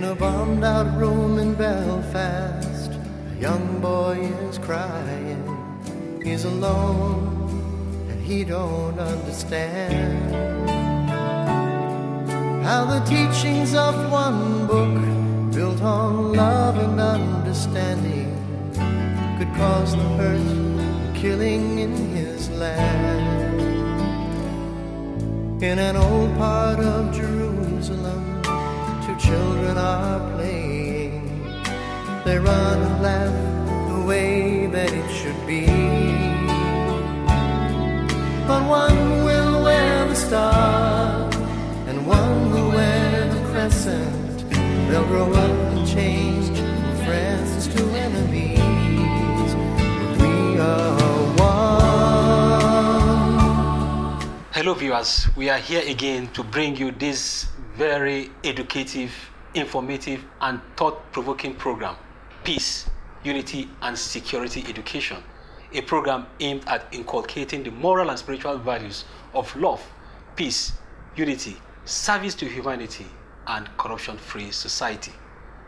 a bombed out room in Belfast, a young boy is crying. He's alone and he don't understand how the teachings of one book, built on love and understanding, could cause the hurt and killing in his land. In an old part of Jerusalem, two children are playing. They run and laugh the way that it should be, but one will wear the star and one will wear the crescent. They'll grow up and change from friends to enemies, but we are one. Hello viewers, we are here again to bring you this very educative, informative and thought-provoking program, Peace, Unity and Security Education, a program aimed at inculcating the moral and spiritual values of love, peace, unity, service to humanity and corruption-free society.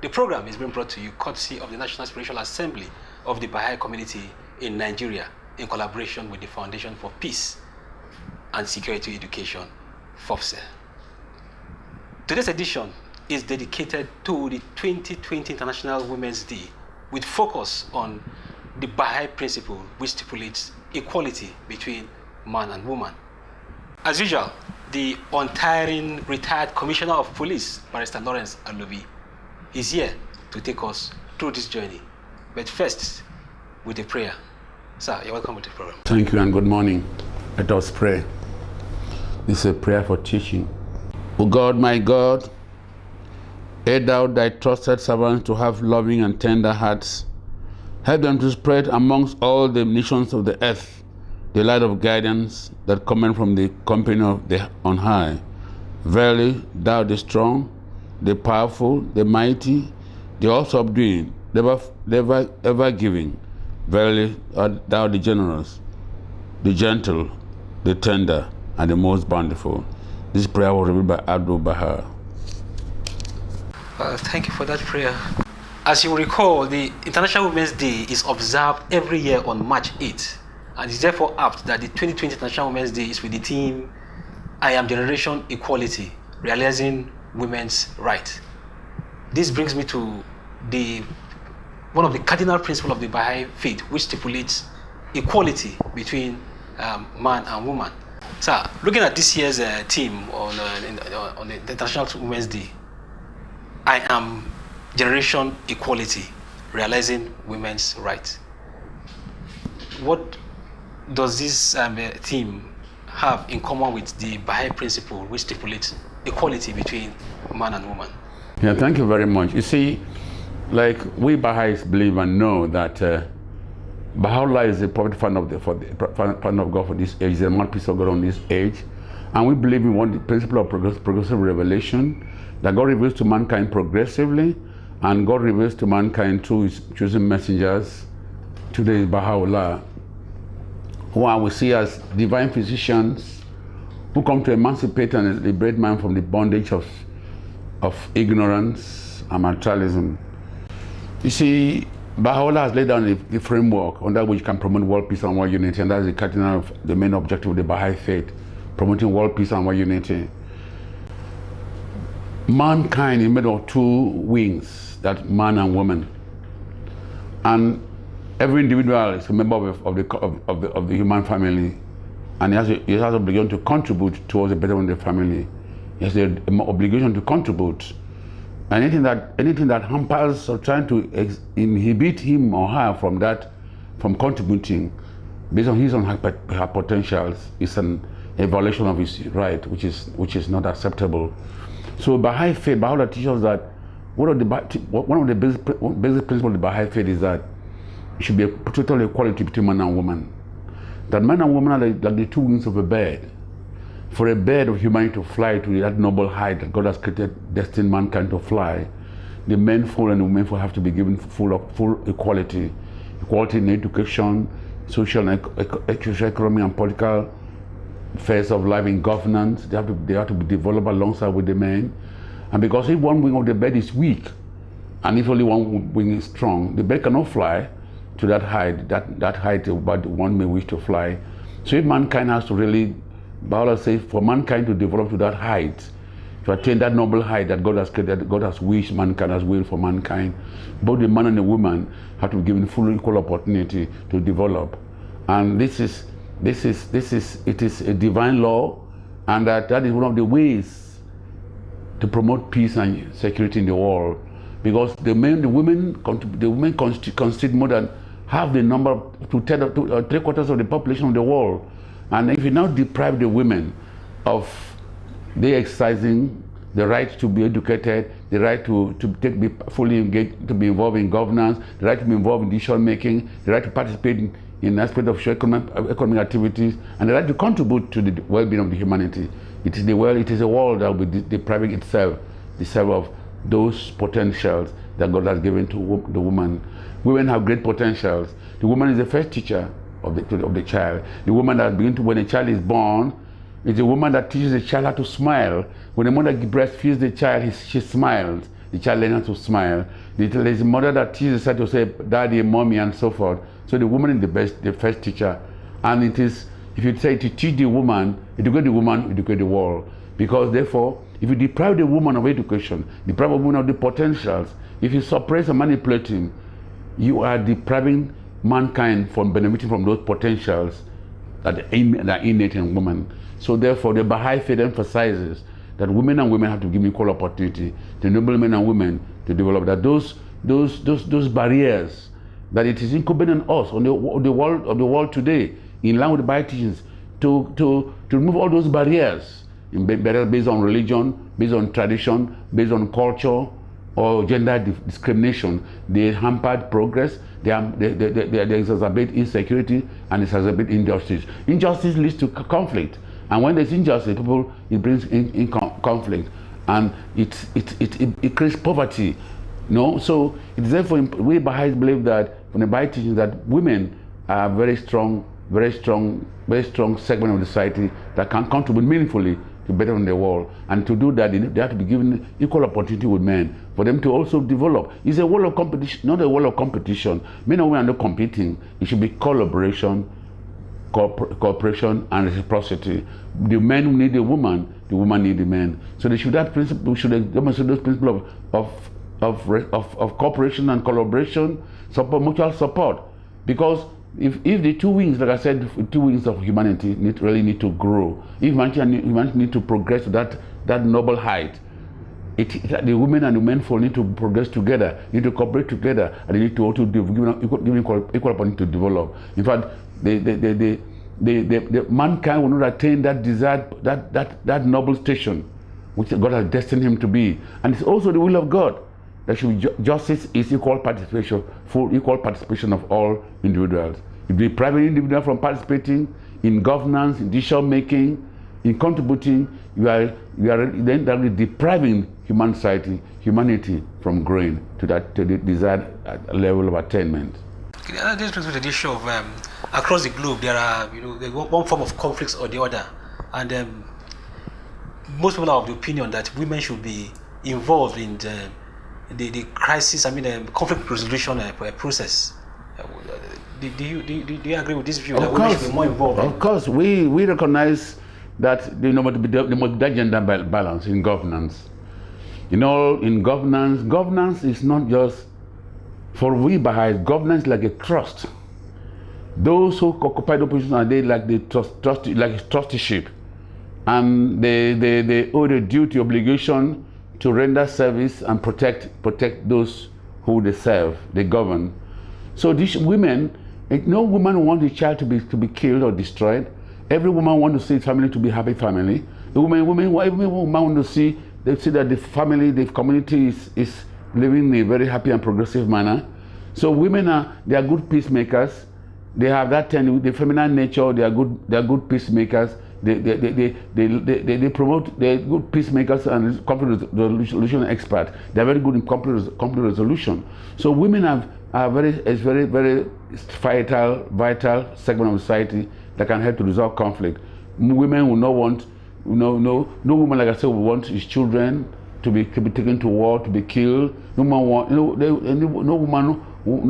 The program is being brought to you courtesy of the National Spiritual Assembly of the Baha'i Community in Nigeria in collaboration with the Foundation for Peace and Security Education, FOPSE. Today's edition is dedicated to the 2020 International Women's Day with focus on the Baha'i principle which stipulates equality between man and woman. As usual, the untiring retired Commissioner of Police, Barrister Lawrence Alobi, is here to take us through this journey. But first, with a prayer. Sir, you're welcome to the program. Thank you and good morning. Let us pray. This is a prayer for teaching. O God, my God, aid thou thy trusted servants to have loving and tender hearts. Help them to spread amongst all the nations of the earth the light of guidance that cometh from the company of the on high. Verily, thou the strong, the powerful, the mighty, the all-subduing, the ever giving. Verily, art thou the generous, the gentle, the tender, and the most bountiful. This prayer was revealed by Abdul Baha. Thank you for that prayer. As you recall, the International Women's Day is observed every year on March 8th, and it's therefore apt that the 2020 International Women's Day is with the theme, I am Generation Equality, Realizing Women's Rights. This brings me to one of the cardinal principles of the Baha'i faith, which stipulates equality between man and woman. So, looking at this year's theme on the International Women's Day, I am Generation Equality, Realizing Women's Rights. What does this theme have in common with the Baha'i principle which stipulates equality between man and woman? Yeah, thank you very much. You see, like we Baha'is believe and know that Baha'u'llah is the prophet fan of God for this age, the mouthpiece of God on this age, and we believe in the principle of progressive revelation, that God reveals to mankind progressively, and God reveals to mankind through his chosen messengers. Today is Baha'u'llah, who we see as divine physicians who come to emancipate and liberate man from the bondage of ignorance and materialism. You see, Baha'u'llah has laid down the framework under which can promote world peace and world unity, and that's the cardinal of the main objective of the Baha'i faith, promoting world peace and world unity. Mankind is made of two wings, that man and woman, and every individual is a member of the human family, and he has an obligation to contribute towards the betterment of the family. He has an obligation to contribute. Anything that hampers or trying to inhibit him or her from contributing based on his or her potentials is a violation of his right, which is not acceptable. So Baha'i faith, Baha'u'llah teaches that one of the basic principles of the Baha'i faith is that it should be a total equality between man and woman. That man and woman are like the two wings of a bird. For a bird of humanity to fly to that noble height that God has destined mankind to fly, the menful and the womenful have to be given full equality. Equality in education, social and economic and political affairs of life, in governance. They have to be developed alongside with the men. And because if one wing of the bird is weak, and if only one wing is strong, the bird cannot fly to that height, that height that one may wish to fly. So if mankind has to really, Baha'u'llah says, for mankind to develop to that height, to attain that noble height that God has created, God has wished mankind, has willed for mankind, both the man and the woman have to be given full equal opportunity to develop. And it is a divine law, and that is one of the ways to promote peace and security in the world. Because the women constitute more than half the number, to 3/4 of the population of the world. And if you now deprive the women of they exercising the right to be educated, the right to be fully engaged, to be involved in governance, the right to be involved in decision making, the right to participate in aspect of economic activities, and the right to contribute to the well-being of the humanity. It is a world that will be depriving itself of those potentials that God has given to the woman. Women have great potentials. The woman is the first teacher of the child. The woman that begins to, when a child is born, is a woman that teaches the child how to smile. When a mother breastfeeds the child, she smiles. The child learns how to smile. There's a mother that teaches the child to say daddy, mommy, and so forth. So the woman is the first teacher. And it is, if you say to teach the woman, educate the woman, educate the world. Because therefore, if you deprive the woman of education, deprive the woman of the potentials, if you suppress and manipulate him, you are depriving mankind from benefiting from those potentials that are innate in women. So therefore, the Baha'i faith emphasizes that women and women have to give equal opportunity to enable men and women to develop. That those barriers that it is incumbent on us, on the world today, in line with the Baha'i teachings, to remove all those barriers, based on religion, based on tradition, based on culture, or gender discrimination. They hampered progress, they exacerbate insecurity, and exacerbate injustice. Injustice leads to conflict, and when there's injustice, it brings in conflict, and it creates poverty. No, so it's therefore we Baha'is believe that from the Baha'i teachings that women are a very strong segment of the society that can contribute meaningfully to better in the world. And to do that, they have to be given equal opportunity with men for them to also develop. It's a world of competition, not a world of competition. Men and women are not competing. It should be collaboration, cooperation, and reciprocity. The men need the woman need the men. So they should have principle. We should demonstrate those principles of cooperation and collaboration, mutual support. Because if the two wings, like I said, two wings of humanity really need to grow. If humanity need to progress to that noble height, the women and the men need to progress together, need to cooperate together, and they need to also give equal opportunity to develop. In fact, the mankind will not attain that desired, that noble station which God has destined him to be. And it's also the will of God. There should be justice is equal participation, full equal participation of all individuals. If the private individual from participating in governance, in decision making, in contributing, you are then depriving humanity from growing to the desired level of attainment. This brings me to the issue of across the globe there are one form of conflicts or the other, and most people are of the opinion that women should be involved in the crisis, conflict resolution process. Do you agree with this view? That women should be more involved? Of course, we recognize that there must be that gender balance in governance. In governance is not just for we Baha'is. Governance is like a trust. Those who occupy the position are they like the trusteeship, and they owe the duty, obligation to render service and protect those who they serve, they govern. So these women, no woman wants a child to be killed or destroyed. Every woman wants to see family to be happy family. Every woman wants to see that the family, the community is living in a very happy and progressive manner. So women they are good peacemakers. They have that the feminine nature. They are good peacemakers. They promote, they're good peacemakers and conflict resolution experts. They're very good in conflict resolution. So women are very vital segment of society that can help to resolve conflict. Women will not want, no woman, like I said, will want his children to be taken to war, to be killed. No man want, no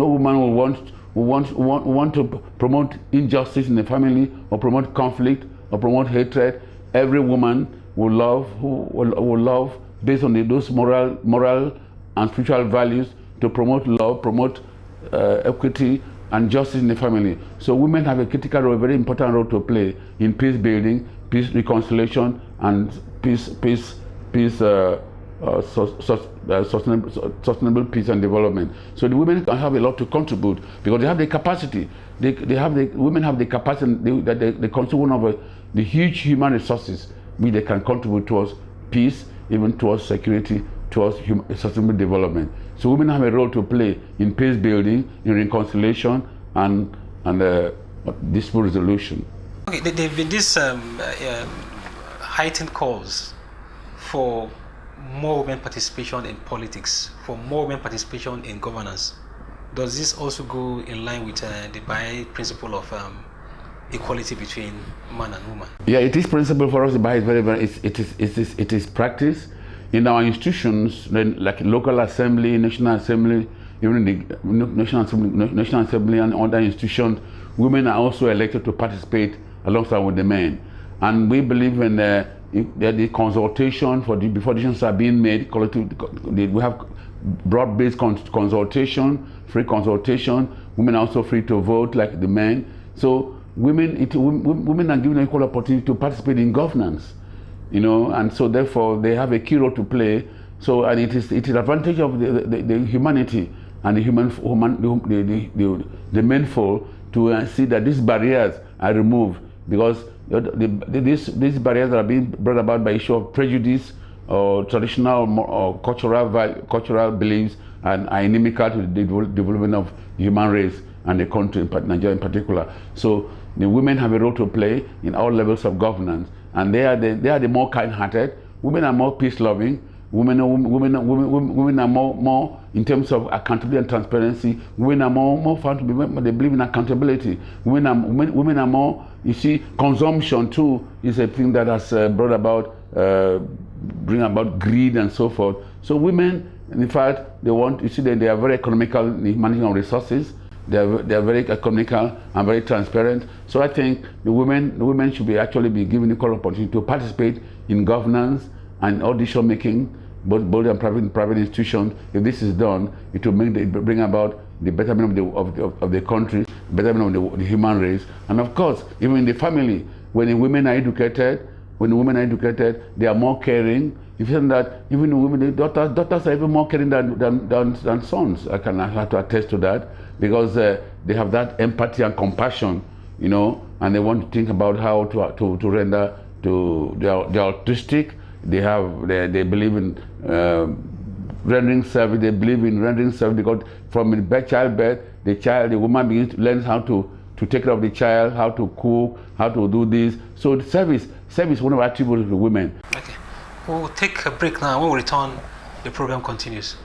woman will want to promote injustice in the family or promote conflict or promote hatred. Every woman will love based on those moral and spiritual values to promote love, promote equity and justice in the family. So women have a critical role, a very important role to play in peace building, peace reconciliation, and sustainable peace and development. So the women can have a lot to contribute because they have the capacity. Women have the capacity that they contribute one of the huge human resources which they can contribute towards peace, even towards security, towards sustainable development. So women have a role to play in peace building, in reconciliation, and dispute resolution. Okay, there have been this heightened calls for more women participation in politics, for more women participation in governance. Does this also go in line with the Baha'i principle of equality between man and woman? Yeah, it is principle for us. The Baha'i is it is practice in our institutions, like local assembly, national assembly, even the national assembly and other institutions. Women are also elected to participate alongside with the men, and we believe in the consultation before decisions are being made. We have broad-based consultation, free consultation. Women are also free to vote like the men. So women are given equal opportunity to participate in governance, and so therefore they have a key role to play. So, and it is advantage of the humanity and the menfolk to see that these barriers are removed, because these barriers are being brought about by issue of prejudice or traditional or cultural beliefs, and are inimical to the development of the human race and the country, Nigeria in particular. So the women have a role to play in all levels of governance, and they are the more kind-hearted. Women are more peace-loving. Women are more in terms of accountability and transparency. Women are more found to be. They believe in accountability. Women are more. You see, consumption too is a thing that has bring about greed and so forth. So women, in fact, they are very economical in managing of resources. They are very economical and very transparent. So I think the women should actually be given equal opportunity to participate in governance and all decision making, both in private institutions. If this is done, it will bring about the betterment of the country, betterment of the human race, and of course, even in the family. When the women are educated, they are more caring. If you say that, even the daughters are even more caring than sons. I have to attest to that, because they have that empathy and compassion, and they want to think about how to render to they are autistic. They believe in rendering service. They believe in rendering service because from childbirth, the woman begins to learn how to take care of the child, how to cook, how to do this. So service is one of the attributes of the women. Okay, we'll take a break now. When we return, the program continues.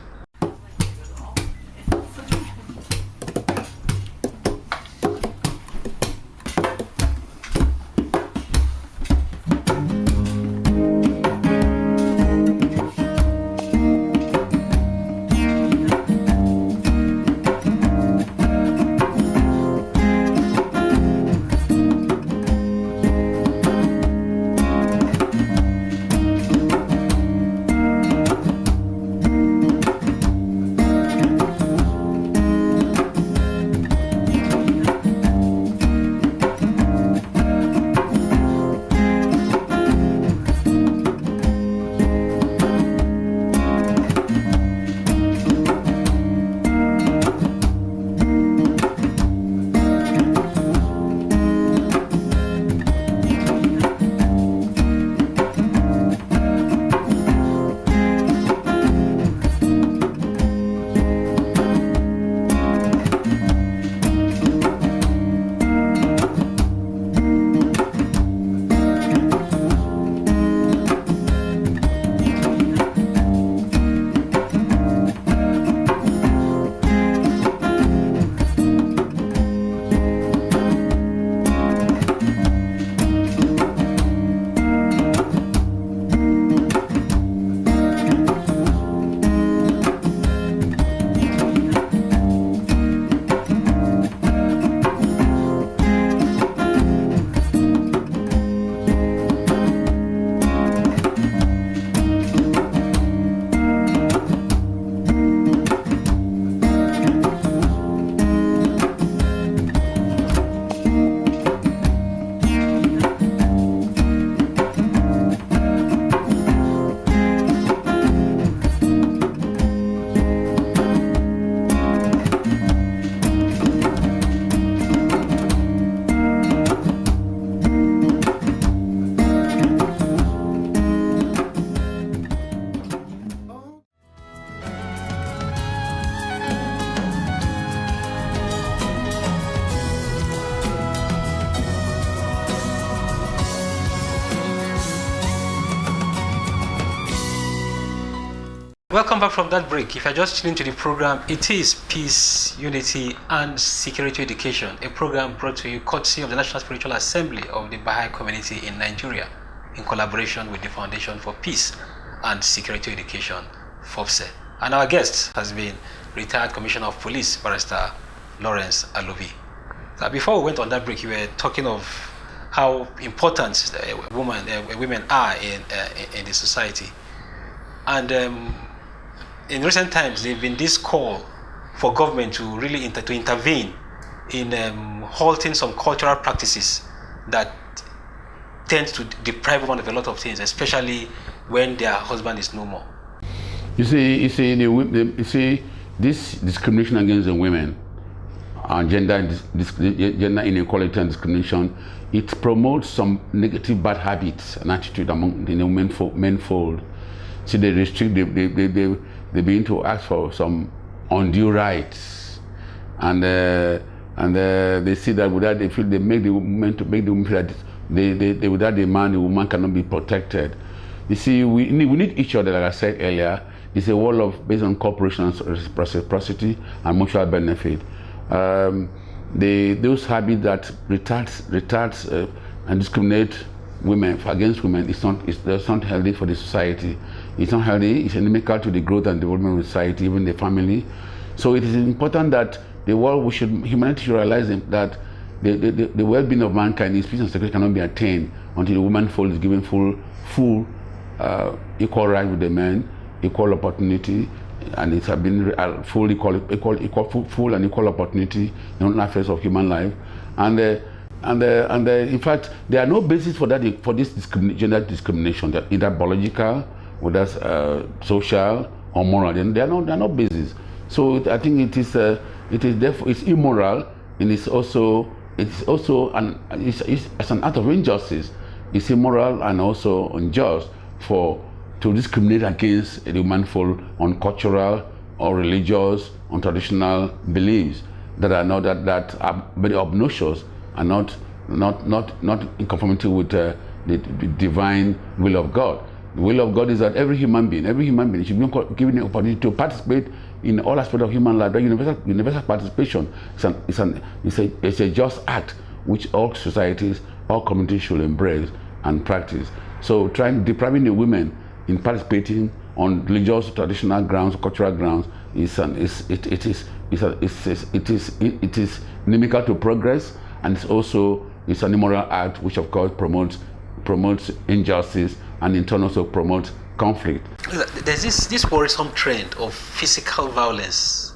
Welcome back from that break. If you're just tuning to the program, it is Peace, Unity and Security Education, a program brought to you courtesy of the National Spiritual Assembly of the Baha'i community in Nigeria, in collaboration with the Foundation for Peace and Security Education, FOPSE. And our guest has been retired Commissioner of Police, Barrister Lawrence Alobi. So before we went on that break, you were talking of how important women are in the society. And in recent times, there have been this call for government to really intervene in halting some cultural practices that tend to deprive women of a lot of things, especially when their husband is no more. You see, this discrimination against the women and gender inequality and discrimination, it promotes some negative bad habits and attitude among the menfold. See, they restrict, they begin to ask for some undue rights, and they see that without they make the women feel that they without the man, the woman cannot be protected. You see, we need each other, like I said earlier. It's a world based on cooperation and reciprocity and mutual benefit. Those habits that retards and discriminate against women it's not healthy for the society. It's not healthy. It's inimical to the growth and development of society, even the family. So it is important that humanity should realize that the well-being of mankind, its peace and security cannot be attained until the woman fold is given full equal right with the men, equal opportunity, and it's been full and equal opportunity in all affairs of human life. And in fact, there are no basis for that, for this gender discrimination, either biological, whether social or moral. There are no basis. So I think it's immoral, and it's an act of injustice. It's immoral and also unjust to discriminate against the womanfold on cultural or religious, on traditional beliefs that are very obnoxious and not in conformity with the divine will of God. The will of God is that every human being should be given the opportunity to participate in all aspects of human life. That universal participation is a just act which all societies, all communities should embrace and practice. So depriving the women in participating on religious, traditional grounds, cultural grounds is inimical to progress, and it's an immoral act which of course promotes injustice and in turn also promotes conflict. There's this worrisome trend of physical violence,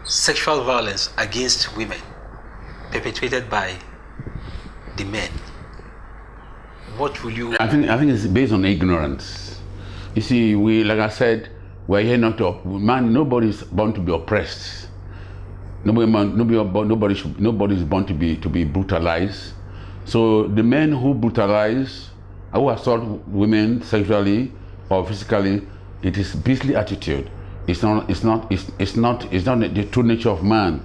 sexual violence against women perpetrated by the men. What will you? I think it's based on ignorance. You see, like I said, we're here not to nobody's born to be oppressed. Nobody is born to be brutalized. So the men who brutalize, who assault women sexually or physically, it is beastly attitude. It's not the true nature of man.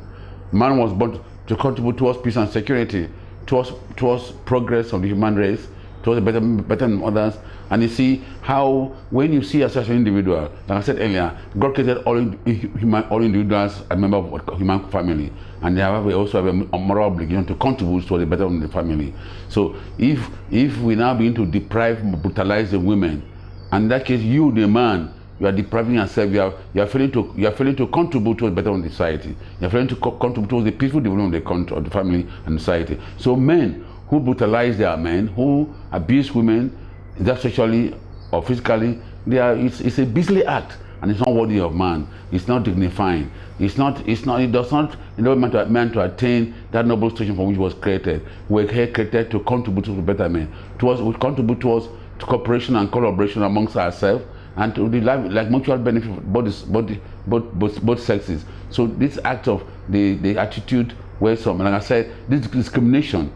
Man was born to contribute towards peace and security, towards progress of the human race, towards better than others. And you see how, when you see yourself as an individual, like I said earlier, God created all individuals as members of a human family, and they also have a moral obligation to contribute to the betterment of the family. So if we now begin to brutalize the women, and in that case, you, the man, you are depriving yourself. You are failing to contribute to a better society. You are failing to contribute to the peaceful development of the family and society. So men who brutalize their men, who abuse women, either sexually or physically, it's a beastly act, and it's not worthy of man. It's not dignifying. It does not enable man to attain that noble station for which it was created. We were created to contribute to the betterment. We contribute towards cooperation and collaboration amongst ourselves, and to the life, like mutual benefit for both sexes. So this act of the attitude where some, like I said, this discrimination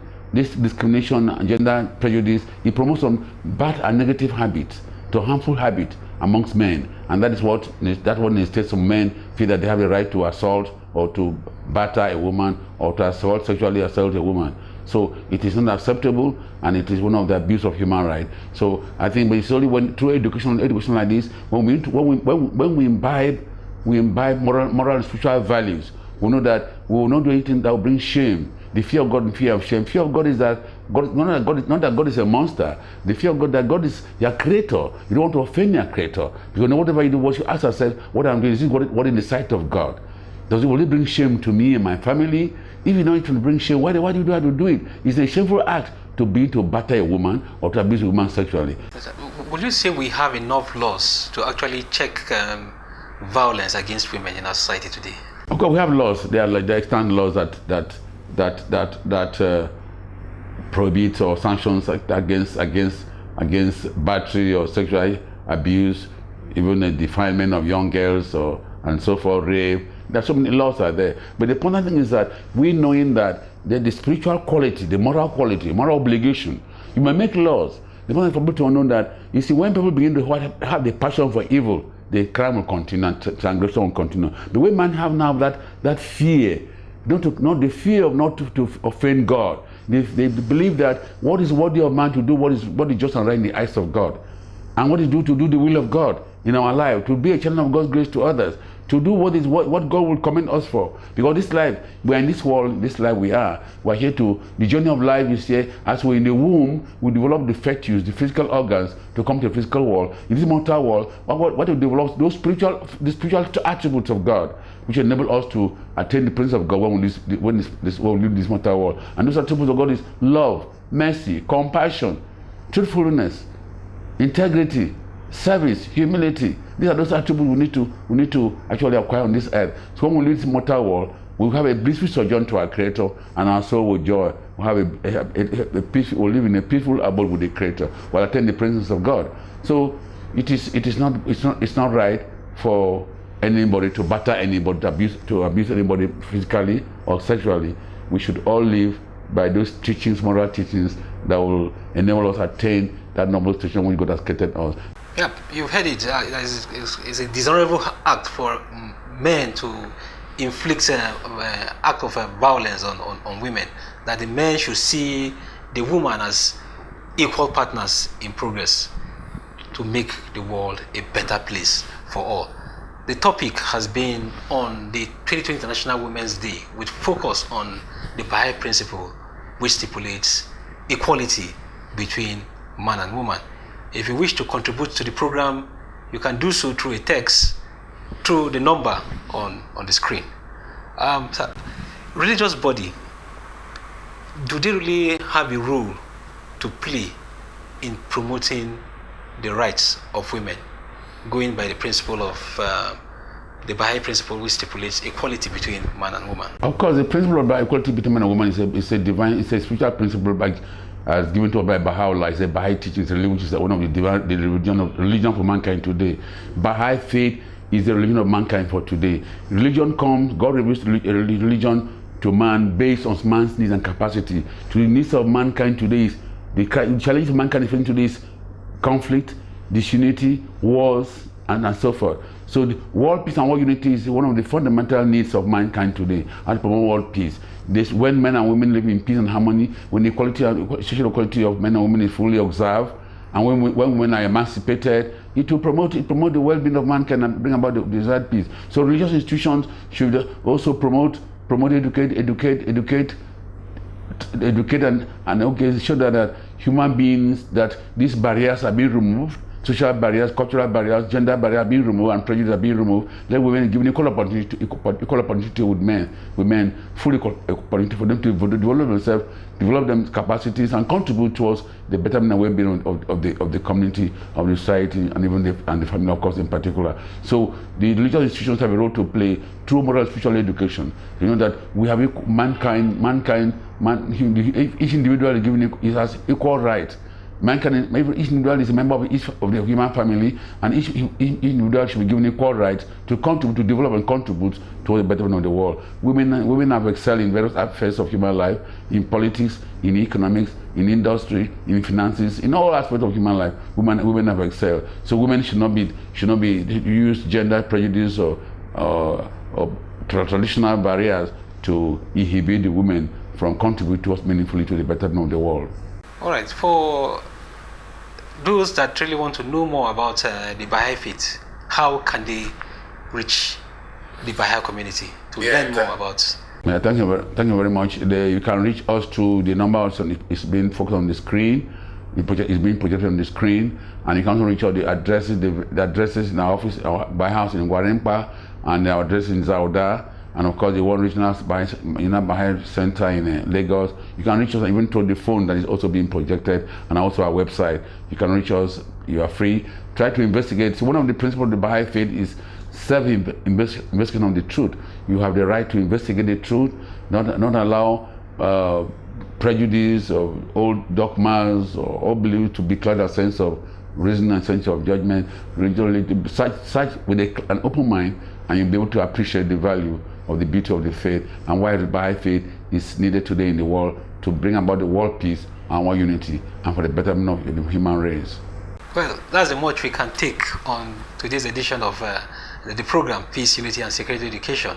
and gender prejudice, it promotes some bad and negative habits to harmful habits amongst men, and that what instead some men feel that they have the right to assault or to batter a woman or to sexually assault a woman. So it is not acceptable, and it is one of the abuse of human rights. So I think, but it's only when through education like this, when we imbibe moral and spiritual values, we know that we will not do anything that will bring shame. The fear of God and fear of shame. Fear of God is that God, not that God is a monster. The fear of God, that God is your creator. You don't want to offend your creator. Because whatever you do, what you ask yourself, what I'm doing, is this what in the sight of God? Will it bring shame to me and my family? If you know it will bring shame, why do you have to do it? It's a shameful act to batter a woman or to abuse a woman sexually. Would you say we have enough laws to actually check violence against women in our society today? Of course, we have laws. There are like the extant laws that prohibit or sanctions against battery or sexual abuse, even the defilement of young girls and so forth, rape. There's so many laws are there. But the important thing is that we knowing that the spiritual quality, the moral quality, moral obligation, you might make laws. The important thing for people to know that, you see, when people begin to have the passion for evil, the crime will continue and transgression will continue. The way man have now that fear, not the fear of not to offend God. They believe that what is worthy of man to do, what is just and right in the eyes of God, and what is due to do the will of God in our life, to be a channel of God's grace to others, to do what God will commend us for. Because this life, we are in this world, this life we are here to, the journey of life is here, as we're in the womb, we develop the fetus, the physical organs, to come to the physical world. In this mortal world, what we develop, the spiritual attributes of God, which enable us to attain the presence of God when we live this mortal world. And those attributes of God is love, mercy, compassion, truthfulness, integrity, service, humility. These are those attributes we need to actually acquire on this earth. So when we leave this mortal world, we'll have a blissful sojourn to our Creator, and our soul will joy. We'll have a peaceful, we'll live in a peaceful abode with the Creator, while attend the presence of God. So it's not right for anybody to batter anybody, to abuse anybody physically or sexually. We should all live by those teachings, moral teachings, that will enable us to attain that noble station which God has created us. Yeah, you've heard it. It's a dishonorable act for men to inflict an act of violence on women. That the men should see the woman as equal partners in progress to make the world a better place for all. The topic has been on the 2020 International Women's Day, with focus on the Baha'i principle, which stipulates equality between man and woman. If you wish to contribute to the program, you can do so through a text, through the number on the screen. So, religious body, do they really have a role to play in promoting the rights of women, going by the principle of the Baha'i principle, which stipulates equality between man and woman? Of course, the principle of equality between man and woman is a divine, it's a spiritual principle as given to us by Baha'u'llah. It's a Baha'i teaching, which is one of the religion for mankind today. Baha'i faith is the religion of mankind for today. Religion comes, God reveals religion to man based on man's needs and capacity. To the needs of mankind today is the challenge of mankind is facing today is conflict, disunity, wars, and so forth. So the world peace and world unity is one of the fundamental needs of mankind today, and to promote world peace. When men and women live in peace and harmony, when the social equality of men and women is fully observed, and when women are emancipated, it will promote the well-being of mankind and bring about the desired peace. So religious institutions should also promote, educate, and show that human beings, that these barriers are being removed. Social barriers, cultural barriers, gender barriers are being removed, and prejudice are being removed. Let women given equal opportunity with men, full opportunity for them to develop themselves, develop their capacities, and contribute towards the betterment and well-being of the community, of the society, and even the family, of course, in particular. So the religious institutions have a role to play through moral spiritual education. You know that we have each individual is given has equal rights. Mankind, each individual is a member of each of the human family, and each individual should be given equal rights to contribute, to develop and contribute towards the betterment of the world. Women have excelled in various aspects of human life, in politics, in economics, in industry, in finances, in all aspects of human life. Women have excelled. So women should not be use gender prejudice or traditional barriers to inhibit the women from contribute to us meaningfully to the betterment of the world. All right. For those that really want to know more about the Baha'i faith, how can they reach the Baha'i community to learn more about? Yeah, thank you very much. You can reach us through the number also is being focused on the screen. It's being projected on the screen, and you can also reach out the addresses. The addresses in our office, our Baha'i house in Gwarempa, and our address in Zauda, and of course the World Regional Baha'i Center in Lagos. You can reach us even through the phone that is also being projected, and also our website. You can reach us. You are free. Try to investigate. So one of the principles of the Baha'i faith is investigation of the truth. You have the right to investigate the truth, not allow prejudice or old dogmas or old beliefs to becloud a sense of reason and sense of judgment. Search with an open mind, and you'll be able to appreciate the value of the beauty of the faith and why the Baha'i faith is needed today in the world to bring about the world peace and world unity and for the betterment of the human race. Well, that's the much we can take on today's edition of the program, Peace, Unity and Security Education.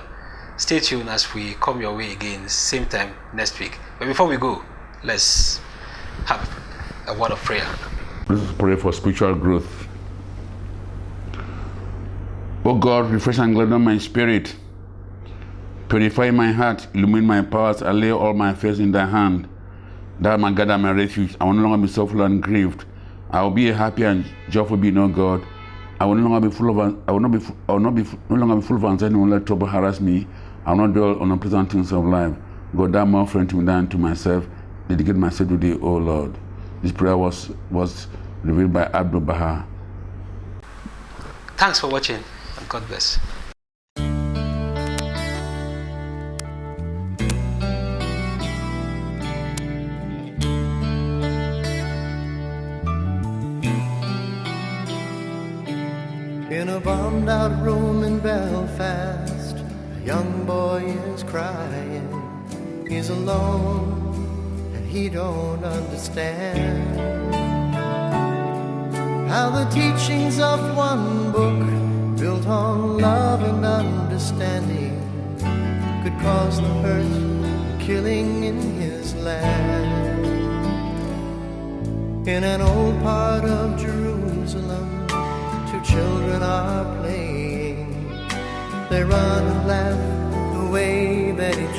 Stay tuned as we come your way again, same time next week. But before we go, let's have a word of prayer. Let us pray for spiritual growth. Oh God, refresh and gladden my spirit. Purify my heart, illumine my powers, and lay all my affairs in thy hand. Thou my God and my refuge. I will no longer be sorrowful and grieved. I will be a happy and joyful being, O God. I will no longer be full of anxiety, won't let trouble harass me. I will not dwell on unpleasant things of life. God, thou more friend to me than to myself. Dedicate myself to thee, O Lord. This prayer was revealed by Abdul Baha. Thanks for watching, and God bless. In a bombed out room in Belfast, a young boy is crying. He's alone and he don't understand how the teachings of one book built on love and understanding could cause the hurt and killing in his land. In an old part of Jerusalem, two children are playing. They run and laugh the way that each